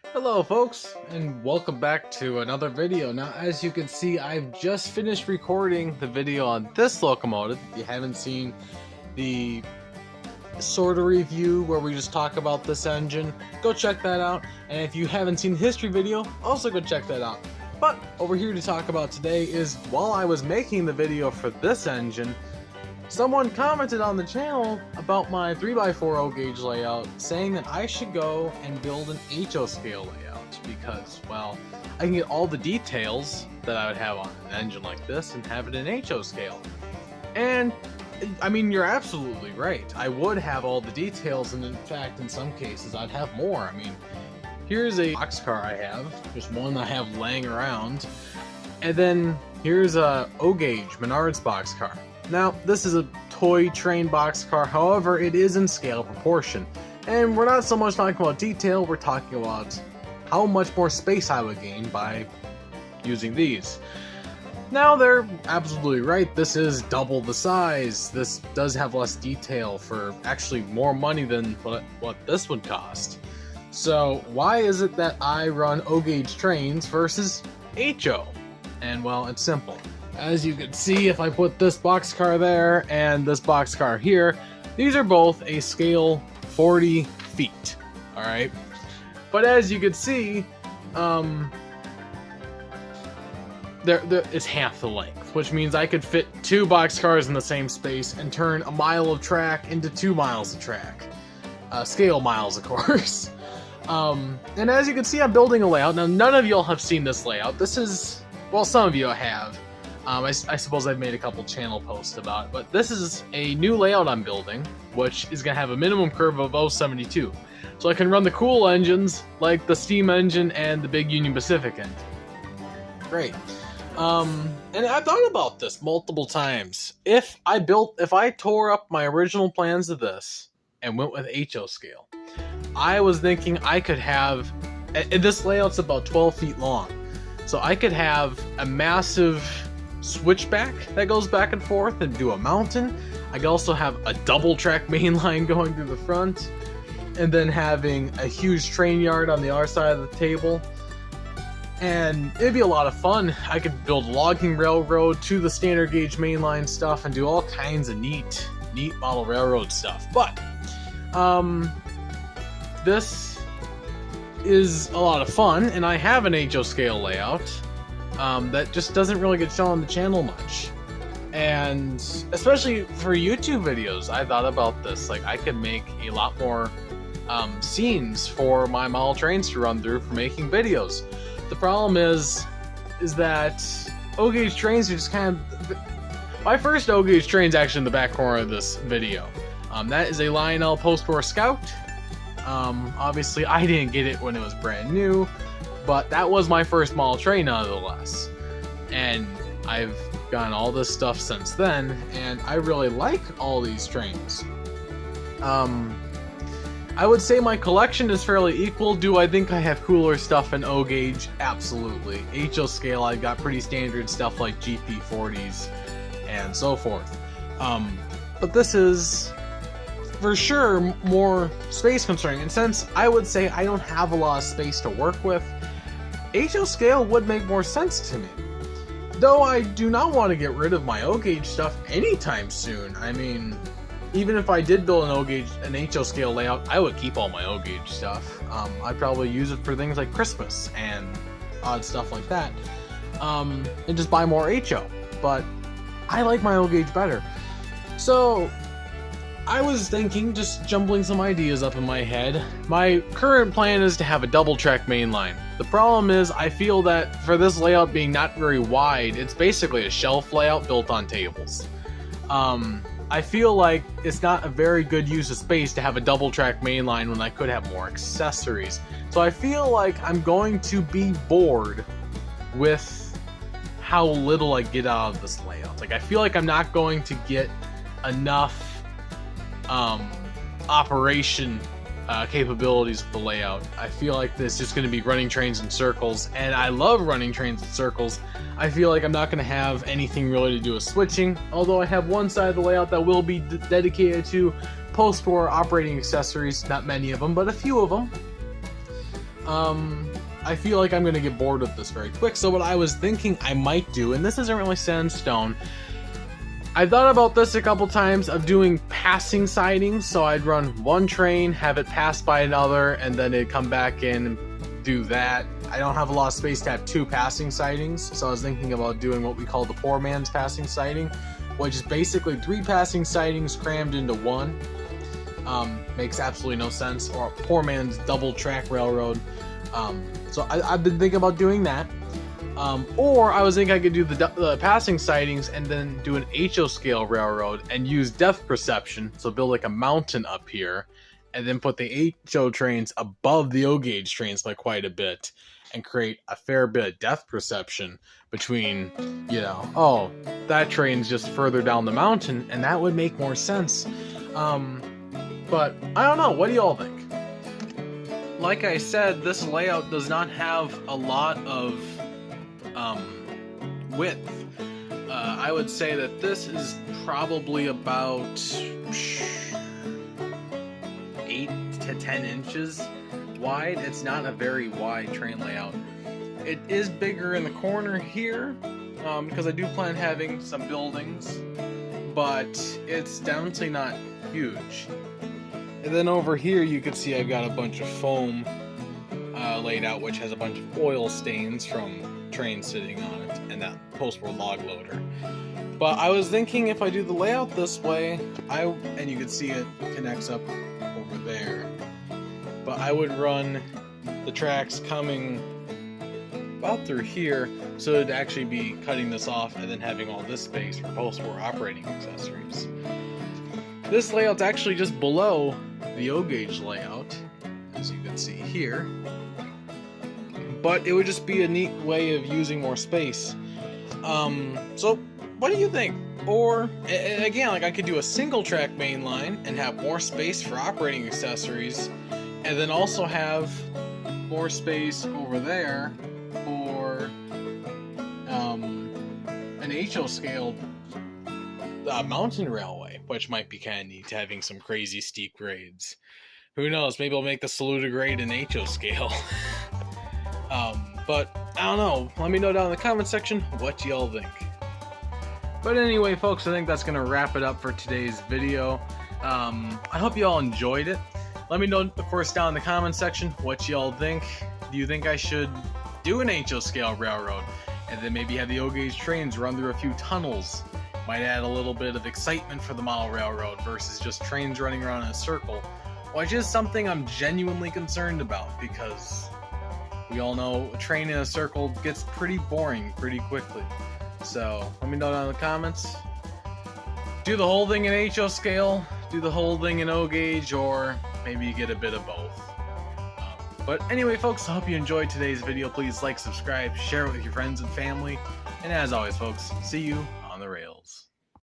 Hello folks, and welcome back to another video. Now as you can see, I've just finished recording the video on this locomotive. If you haven't seen the sort of review where we just talk about this engine, go check that out. And if you haven't seen the history video, also go check that out. But over here to talk about today is, while I was making the video for this engine, someone commented on the channel about my 3x4 O gauge layout, saying that I should go and build an HO scale layout because, well, I can get all the details that I would have on an engine like this and have it in HO scale. And I mean, you're absolutely right. I would have all the details, and in fact, in some cases, I'd have more. I mean, here's a boxcar I have, just one I have laying around, and then here's a O gauge Menards boxcar. Now, this is a toy train boxcar, however, it is in scale proportion. And we're not so much talking about detail, we're talking about how much more space I would gain by using these. Now, they're absolutely right, this is double the size. This does have less detail for actually more money than what this would cost. So, why is it that I run O gauge trains versus HO? And well, it's simple. As you can see, if I put this boxcar there and this boxcar here, these are both a scale 40 feet, alright? But as you can see, it's half the length, which means I could fit two boxcars in the same space and turn a mile of track into 2 miles of track. Scale miles, of course. And as you can see, I'm building a layout. Now, none of y'all have seen this layout. This is, well, some of you have. I suppose I've made a couple channel posts about it, but this is a new layout I'm building, which is going to have a minimum curve of 0.72. So I can run the cool engines, like the steam engine and the big Union Pacific engine. Great. And I've thought about this multiple times. If I tore up my original plans of this and went with HO scale, I was thinking I could have, and this layout's about 12 feet long, so I could have a massive switchback that goes back and forth and do a mountain. I could also have a double track main line going through the front, and then having a huge train yard on the other side of the table. And it'd be a lot of fun. I could build a logging railroad to the standard gauge mainline stuff and do all kinds of neat model railroad stuff. But this is a lot of fun, and I have an HO scale layout that just doesn't really get shown on the channel much. And especially for YouTube videos, I thought about this. Like, I could make a lot more scenes for my model trains to run through for making videos. The problem is that O gauge trains are just kind of... My first O gauge train's actually in the back corner of this video. That is a Lionel Post-War Scout. Obviously, I didn't get it when it was brand new, but that was my first model train nonetheless. And I've gotten all this stuff since then, and I really like all these trains. I would say my collection is fairly equal. Do I think I have cooler stuff in O gauge? Absolutely. HO scale, I've got pretty standard stuff like GP40s and so forth. But this is for sure more space concerning, and since I would say I don't have a lot of space to work with, HO scale would make more sense to me. Though I do not want to get rid of my O gauge stuff anytime soon. I mean, even if I did build an HO scale layout, I would keep all my O gauge stuff. I'd probably use it for things like Christmas and odd stuff like that, and just buy more HO. But I like my O gauge better. So I was thinking, just jumbling some ideas up in my head. My current plan is to have a double track main line. The problem is, I feel that for this layout being not very wide, it's basically a shelf layout built on tables. I feel like it's not a very good use of space to have a double track main line when I could have more accessories. So I feel like I'm going to be bored with how little I get out of this layout. Like, I feel like I'm not going to get enough operation capabilities with the layout. I feel like this is just going to be running trains in circles, and I love running trains in circles. I feel like I'm not going to have anything really to do with switching, although I have one side of the layout that will be dedicated to post-war operating accessories. Not many of them, but a few of them. I feel like I'm going to get bored with this very quick. So what I was thinking I might do, and this isn't really set in stone, I thought about this a couple times of doing passing sightings. So I'd run one train, have it pass by another, and then it'd come back in and do that. I don't have a lot of space to have 2 passing sightings, so I was thinking about doing what we call the poor man's passing sighting, which is basically 3 passing sightings crammed into one. Makes absolutely no sense. Or a poor man's double track railroad. So I've been thinking about doing that. Or I was thinking I could do the passing sightings and then do an HO scale railroad and use depth perception. So build like a mountain up here and then put the HO trains above the O gauge trains by quite a bit and create a fair bit of depth perception between, you know, oh, that train's just further down the mountain, and that would make more sense. But I don't know, what do you all think? Like I said, this layout does not have a lot of width. I would say that this is probably about 8 to 10 inches wide. It's not a very wide train layout. It is bigger in the corner here because I do plan having some buildings, but it's definitely not huge. And then over here you can see I've got a bunch of foam laid out, which has a bunch of oil stains from trains sitting on it and that post-war log loader. But I was thinking if I do the layout this way, and you can see it connects up over there, but I would run the tracks coming about through here, so it'd actually be cutting this off and then having all this space for post-war operating accessories. This layout's actually just below the O gauge layout, as you can see here, but it would just be a neat way of using more space. So what do you think? Or again, like I could do a single track main line and have more space for operating accessories, and then also have more space over there for an HO scale mountain railway, which might be kind of neat, having some crazy steep grades. Who knows, maybe I'll make the Saluda grade an HO scale. But I don't know, let me know down in the comment section what y'all think. But anyway folks, I think that's going to wrap it up for today's video. I hope you all enjoyed it. Let me know, of course, down in the comment section what y'all think. Do you think I should do an HO scale railroad and then maybe have the O gauge trains run through a few tunnels? Might add a little bit of excitement for the model railroad versus just trains running around in a circle, which is something I'm genuinely concerned about, because we all know a train in a circle gets pretty boring pretty quickly. So let me know down in the comments. Do the whole thing in HO scale, do the whole thing in O gauge, or maybe you get a bit of both. But anyway folks, I hope you enjoyed today's video. Please like, subscribe, share it with your friends and family. And as always folks, see you